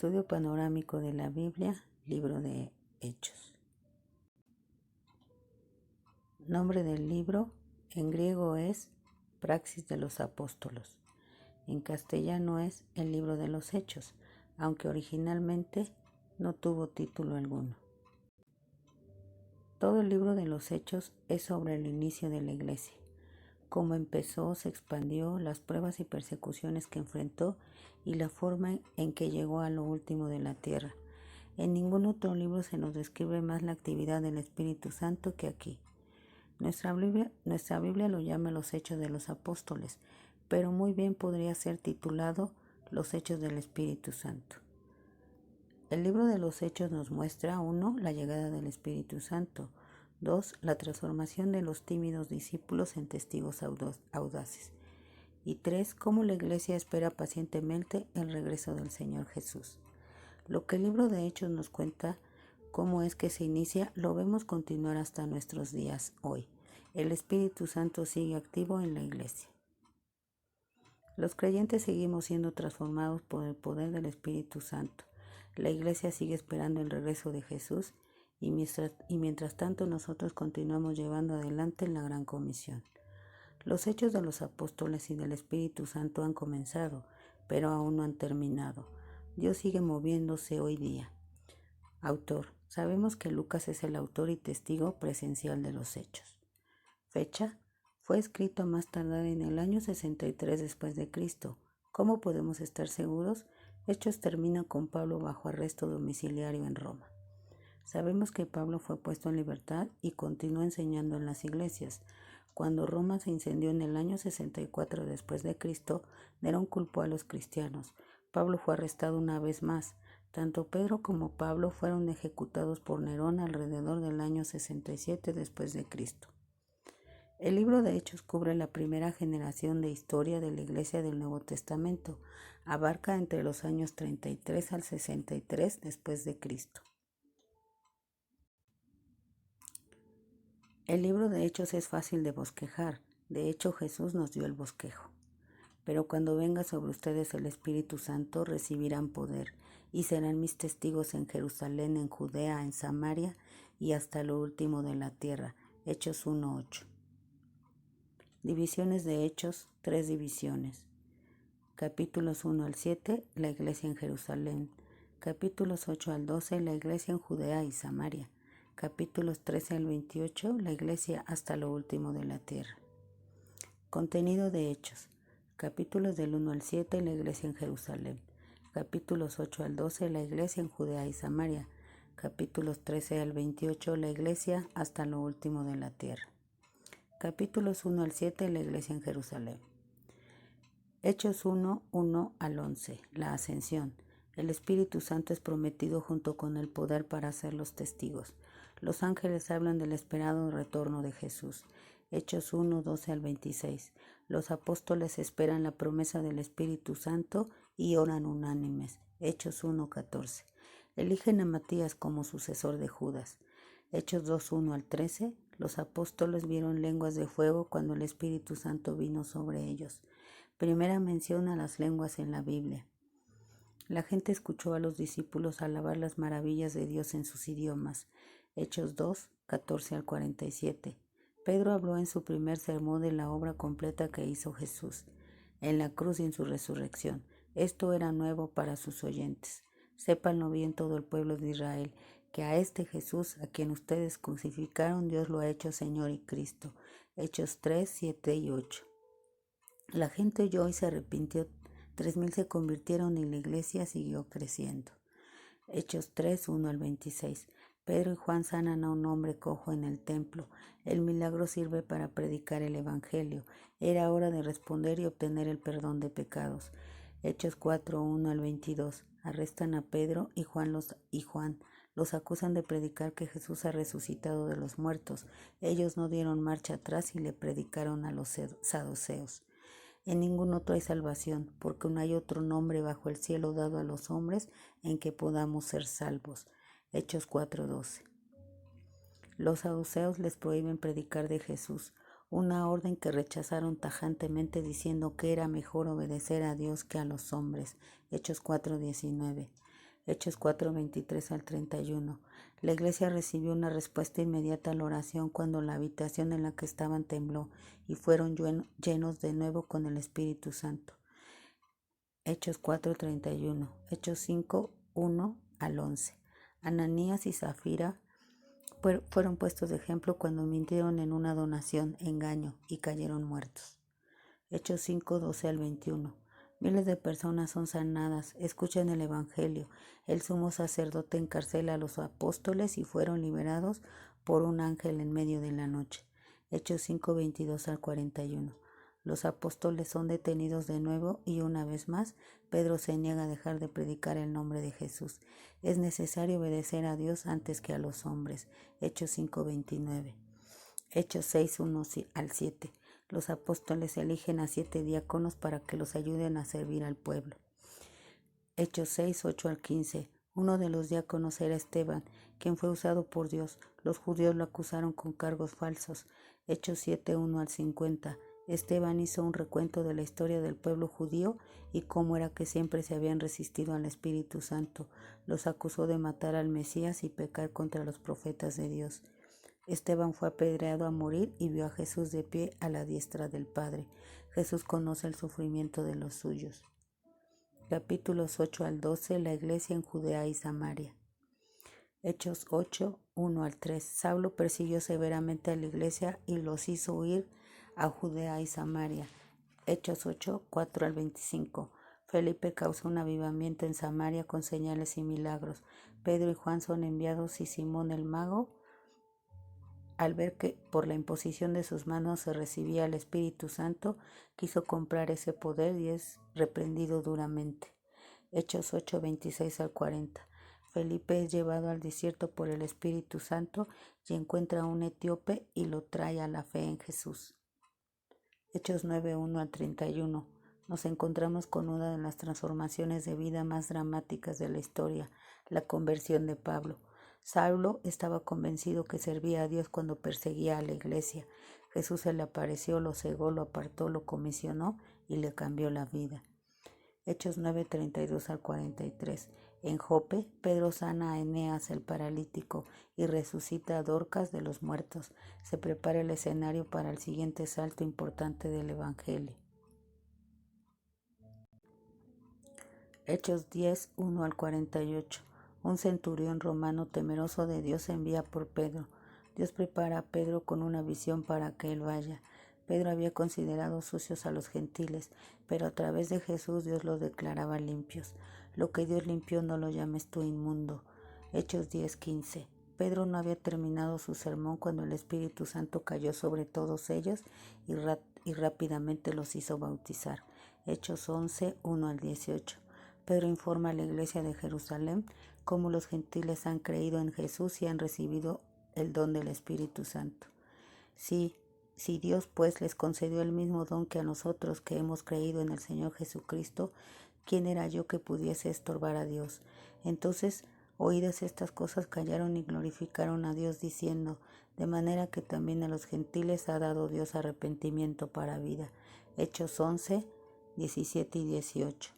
Estudio panorámico de la Biblia, libro de Hechos. Nombre del libro en griego es Praxis de los Apóstolos. En castellano es el libro de los Hechos, aunque originalmente no tuvo título alguno. Todo el libro de los Hechos es sobre el inicio de la Iglesia, cómo empezó, se expandió, las pruebas y persecuciones que enfrentó y la forma en que llegó a lo último de la tierra. En ningún otro libro se nos describe más la actividad del Espíritu Santo que aquí. Nuestra Biblia lo llama los Hechos de los Apóstoles, pero muy bien podría ser titulado Los Hechos del Espíritu Santo. El libro de los Hechos nos muestra 1. La llegada del Espíritu Santo, 2. La transformación de los tímidos discípulos en testigos audaces, y 3. Cómo la Iglesia espera pacientemente el regreso del Señor Jesús. Lo que el libro de Hechos nos cuenta cómo es que se inicia, lo vemos continuar hasta nuestros días hoy. El Espíritu Santo sigue activo en la Iglesia. Los creyentes seguimos siendo transformados por el poder del Espíritu Santo. La Iglesia sigue esperando el regreso de Jesús y mientras tanto nosotros continuamos llevando adelante la gran comisión. Los hechos de los apóstoles y del Espíritu Santo han comenzado, pero aún no han terminado. Dios sigue moviéndose hoy día. Autor. Sabemos que Lucas es el autor y testigo presencial de los hechos. Fecha. Fue escrito más tardar en el año 63 después de Cristo. ¿Cómo podemos estar seguros? Hechos termina con Pablo bajo arresto domiciliario en Roma. Sabemos que Pablo fue puesto en libertad y continuó enseñando en las iglesias. Cuando Roma se incendió en el año 64 después de Cristo, Nerón culpó a los cristianos. Pablo fue arrestado una vez más. Tanto Pedro como Pablo fueron ejecutados por Nerón alrededor del año 67 después de Cristo. El libro de Hechos cubre la primera generación de historia de la Iglesia del Nuevo Testamento. Abarca entre los años 33 al 63 después de Cristo. El libro de Hechos es fácil de bosquejar. De hecho, Jesús nos dio el bosquejo. Pero cuando venga sobre ustedes el Espíritu Santo, recibirán poder, y serán mis testigos en Jerusalén, en Judea, en Samaria, y hasta lo último de la tierra. Hechos 1:8. Divisiones de Hechos, 3 divisiones. Capítulos 1 al 7, la iglesia en Jerusalén. Capítulos 8 al 12, la iglesia en Judea y Samaria. Capítulos 13 al 28, la iglesia hasta lo último de la tierra. Contenido de Hechos. Capítulos del 1 al 7, la iglesia en Jerusalén. Capítulos 8 al 12, la iglesia en Judea y Samaria. Capítulos 13 al 28, la iglesia hasta lo último de la tierra. Capítulos 1 al 7, la iglesia en Jerusalén. Hechos 1:1 al 11, la ascensión. El Espíritu Santo es prometido junto con el poder para ser los testigos. Los ángeles hablan del esperado retorno de Jesús. Hechos 1:12 al 26. Los apóstoles esperan la promesa del Espíritu Santo y oran unánimes. Hechos 1:14. Eligen a Matías como sucesor de Judas. Hechos 2:1 al 13. Los apóstoles vieron lenguas de fuego cuando el Espíritu Santo vino sobre ellos. Primera mención a las lenguas en la Biblia. La gente escuchó a los discípulos alabar las maravillas de Dios en sus idiomas. Hechos 2:14 al 47. Pedro habló en su primer sermón de la obra completa que hizo Jesús en la cruz y en su resurrección. Esto era nuevo para sus oyentes. Sépanlo bien todo el pueblo de Israel, que a este Jesús, a quien ustedes crucificaron, Dios lo ha hecho Señor y Cristo. Hechos 3:7 y 8. La gente oyó y se arrepintió. 3,000 se convirtieron y la iglesia siguió creciendo. Hechos 3:1 al 26. Pedro y Juan sanan a un hombre cojo en el templo. El milagro sirve para predicar el evangelio. Era hora de responder y obtener el perdón de pecados. Hechos 4:1 al 22. Arrestan a Pedro y Juan los acusan de predicar que Jesús ha resucitado de los muertos. Ellos no dieron marcha atrás y le predicaron a los saduceos. En ningún otro hay salvación, porque no hay otro nombre bajo el cielo dado a los hombres en que podamos ser salvos. Hechos 4:12. Los saduceos les prohíben predicar de Jesús, una orden que rechazaron tajantemente diciendo que era mejor obedecer a Dios que a los hombres. Hechos 4:19. Hechos 4, 23 al 31. La iglesia recibió una respuesta inmediata a la oración cuando la habitación en la que estaban tembló y fueron llenos de nuevo con el Espíritu Santo. Hechos 4, 31. Hechos 5, 1 al 11. Ananías y Zafira fueron puestos de ejemplo cuando mintieron en una donación, engaño, y cayeron muertos. Hechos 5, 12 al 21. Miles de personas son sanadas, escuchan el Evangelio. El sumo sacerdote encarcela a los apóstoles y fueron liberados por un ángel en medio de la noche. Hechos 5, 22 al 41. Los apóstoles son detenidos de nuevo y una vez más, Pedro se niega a dejar de predicar el nombre de Jesús. Es necesario obedecer a Dios antes que a los hombres. Hechos 5, 29. Hechos 6, 1 al 7. Los apóstoles eligen a 7 diáconos para que los ayuden a servir al pueblo. Hechos 6, 8 al 15. Uno de los diáconos era Esteban, quien fue usado por Dios. Los judíos lo acusaron con cargos falsos. Hechos 7, 1 al 50. Esteban hizo un recuento de la historia del pueblo judío y cómo era que siempre se habían resistido al Espíritu Santo. Los acusó de matar al Mesías y pecar contra los profetas de Dios. Esteban fue apedreado a morir y vio a Jesús de pie a la diestra del Padre. Jesús conoce el sufrimiento de los suyos. Capítulos 8 al 12. La iglesia en Judea y Samaria. Hechos 8, 1 al 3. Saulo persiguió severamente a la iglesia y los hizo huir a Judea y Samaria. Hechos 8, 4 al 25. Felipe causó un avivamiento en Samaria con señales y milagros. Pedro y Juan son enviados y Simón el mago, al ver que por la imposición de sus manos se recibía el Espíritu Santo, quiso comprar ese poder y es reprendido duramente. Hechos 8, 26 al 40. Felipe es llevado al desierto por el Espíritu Santo y encuentra a un etíope y lo trae a la fe en Jesús. Hechos 9, 1 al 31. Nos encontramos con una de las transformaciones de vida más dramáticas de la historia, la conversión de Pablo. Saulo estaba convencido que servía a Dios cuando perseguía a la iglesia. Jesús se le apareció, lo cegó, lo apartó, lo comisionó y le cambió la vida. Hechos 9, 32 al 43. En Jope, Pedro sana a Eneas el paralítico y resucita a Dorcas de los muertos. Se prepara el escenario para el siguiente salto importante del Evangelio. Hechos 10, 1 al 48. Un centurión romano temeroso de Dios envía por Pedro. Dios prepara a Pedro con una visión para que él vaya. Pedro había considerado sucios a los gentiles, pero a través de Jesús Dios los declaraba limpios. Lo que Dios limpió no lo llames tú inmundo. Hechos 10, 15. Pedro no había terminado su sermón cuando el Espíritu Santo cayó sobre todos ellos y rápidamente los hizo bautizar. Hechos 11, 1 al 18. Pedro informa a la iglesia de Jerusalén cómo los gentiles han creído en Jesús y han recibido el don del Espíritu Santo. Si Dios pues les concedió el mismo don que a nosotros que hemos creído en el Señor Jesucristo, ¿quién era yo que pudiese estorbar a Dios? Entonces, oídas estas cosas, callaron y glorificaron a Dios diciendo, de manera que también a los gentiles ha dado Dios arrepentimiento para vida. Hechos 11, 17 y 18.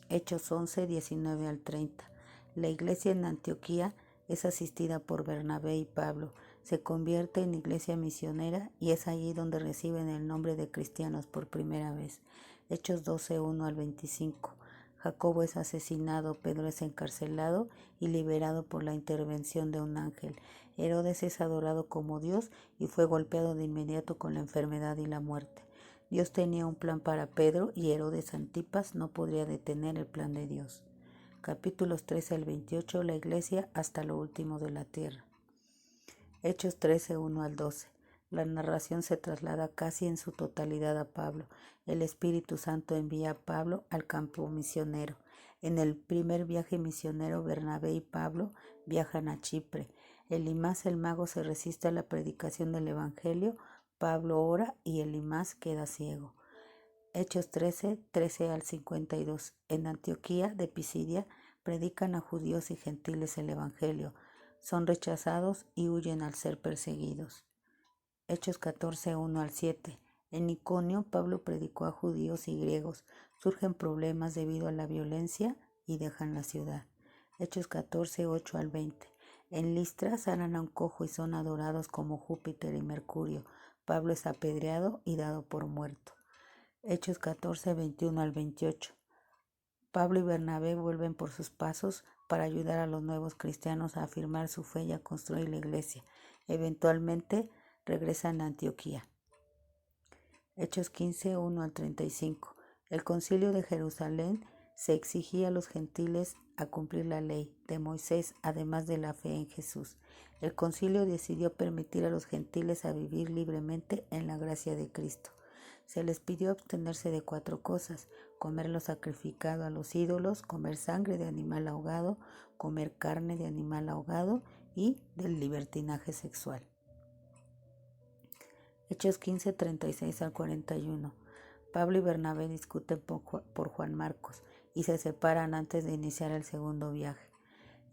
Hechos 11, 19 al 30. La iglesia en Antioquía es asistida por Bernabé y Pablo. Se convierte en iglesia misionera y es allí donde reciben el nombre de cristianos por primera vez. Hechos 12, 1 al 25. Jacobo es asesinado, Pedro es encarcelado y liberado por la intervención de un ángel. Herodes es adorado como Dios y fue golpeado de inmediato con la enfermedad y la muerte. Dios tenía un plan para Pedro y Herodes Antipas no podría detener el plan de Dios. Capítulos 13 al 28. La iglesia hasta lo último de la tierra. Hechos 13, 1 al 12. La narración se traslada casi en su totalidad a Pablo. El Espíritu Santo envía a Pablo al campo misionero. En el primer viaje misionero, Bernabé y Pablo viajan a Chipre. Elimas el mago se resiste a la predicación del Evangelio. Pablo ora y Elimas queda ciego. Hechos 13, 13 al 52. En Antioquía de Pisidia predican a judíos y gentiles el Evangelio. Son rechazados y huyen al ser perseguidos. Hechos 14, 1 al 7. En Iconio, Pablo predicó a judíos y griegos. Surgen problemas debido a la violencia y dejan la ciudad. Hechos 14, 8 al 20. En Listra sanan a un cojo y son adorados como Júpiter y Mercurio. Pablo es apedreado y dado por muerto. Hechos 14, 21 al 28. Pablo y Bernabé vuelven por sus pasos para ayudar a los nuevos cristianos a afirmar su fe y a construir la iglesia. Eventualmente regresan a Antioquía. Hechos 15, 1 al 35. El concilio de Jerusalén se exigía a los gentiles a cumplir la ley de Moisés, además de la fe en Jesús. El concilio decidió permitir a los gentiles a vivir libremente en la gracia de Cristo. Se les pidió abstenerse de 4 cosas: comer lo sacrificado a los ídolos, comer sangre de animal ahogado, comer carne de animal ahogado y del libertinaje sexual. Hechos 15, 36 al 41. Pablo y Bernabé discuten por Juan Marcos y se separan antes de iniciar el segundo viaje.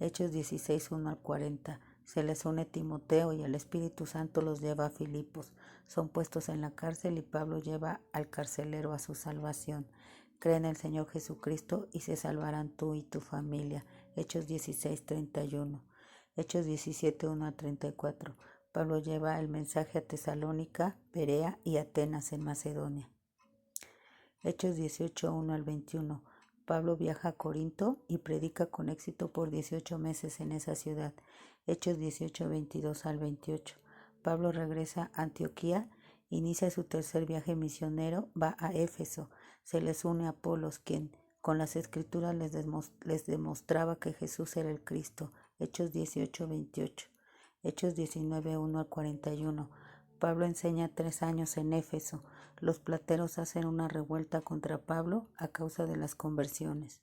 Hechos 16, 1 al 40. Se les une Timoteo y el Espíritu Santo los lleva a Filipos. Son puestos en la cárcel y Pablo lleva al carcelero a su salvación. Cree en el Señor Jesucristo y se salvarán tú y tu familia. Hechos 16, 31. Hechos 17, 1 al 34. Pablo lleva el mensaje a Tesalónica, Berea y Atenas en Macedonia. Hechos 18, 1 al 21. Pablo viaja a Corinto y predica con éxito por 18 meses en esa ciudad. Hechos 18, 22 al 28. Pablo regresa a Antioquía, inicia su tercer viaje misionero, va a Éfeso. Se les une a Apolos, quien con las escrituras les demostraba que Jesús era el Cristo. Hechos 18, 28. Hechos 19, 1 al 41. Pablo enseña 3 años en Éfeso. Los plateros hacen una revuelta contra Pablo a causa de las conversiones.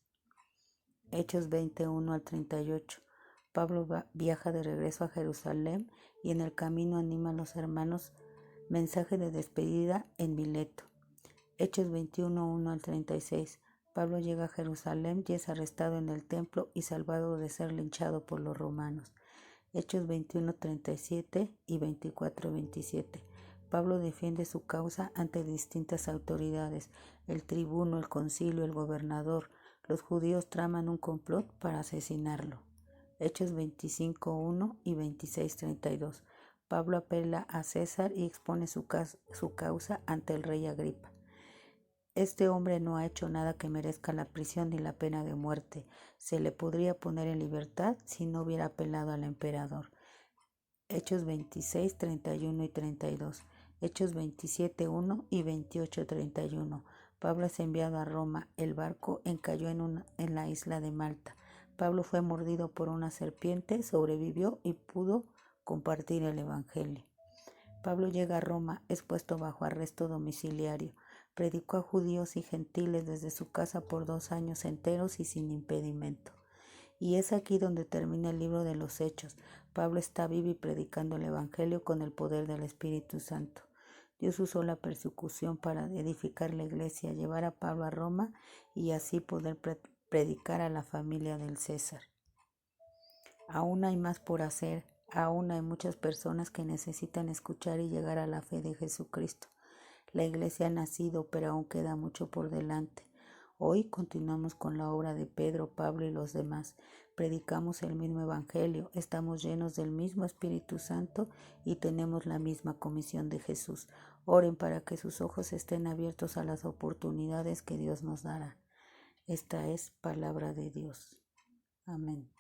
Hechos 21 al 38. Pablo viaja de regreso a Jerusalén y en el camino anima a los hermanos. Mensaje de despedida en Mileto. Hechos 21, 1 al 36. Pablo llega a Jerusalén y es arrestado en el templo y salvado de ser linchado por los romanos. Hechos 21, 37 y 24, 27. Pablo defiende su causa ante distintas autoridades, el tribuno, el concilio, el gobernador. Los judíos traman un complot para asesinarlo. Hechos 25, 1 y 26, 32. Pablo apela a César y expone su causa ante el rey Agripa. Este hombre no ha hecho nada que merezca la prisión ni la pena de muerte. Se le podría poner en libertad si no hubiera apelado al emperador. Hechos 26, 31 y 32. Hechos 27, 1 y 28, 31. Pablo es enviado a Roma. El barco encalló en la isla de Malta. Pablo fue mordido por una serpiente, sobrevivió y pudo compartir el evangelio. Pablo llega a Roma, es puesto bajo arresto domiciliario. Predicó a judíos y gentiles desde su casa por 2 años enteros y sin impedimento. Y es aquí donde termina el libro de los Hechos. Pablo está vivo y predicando el Evangelio con el poder del Espíritu Santo. Dios usó la persecución para edificar la iglesia, llevar a Pablo a Roma y así poder predicar a la familia del César. Aún hay más por hacer. Aún hay muchas personas que necesitan escuchar y llegar a la fe de Jesucristo. La iglesia ha nacido, pero aún queda mucho por delante. Hoy continuamos con la obra de Pedro, Pablo y los demás. Predicamos el mismo evangelio, estamos llenos del mismo Espíritu Santo y tenemos la misma comisión de Jesús. Oren para que sus ojos estén abiertos a las oportunidades que Dios nos dará. Esta es palabra de Dios. Amén.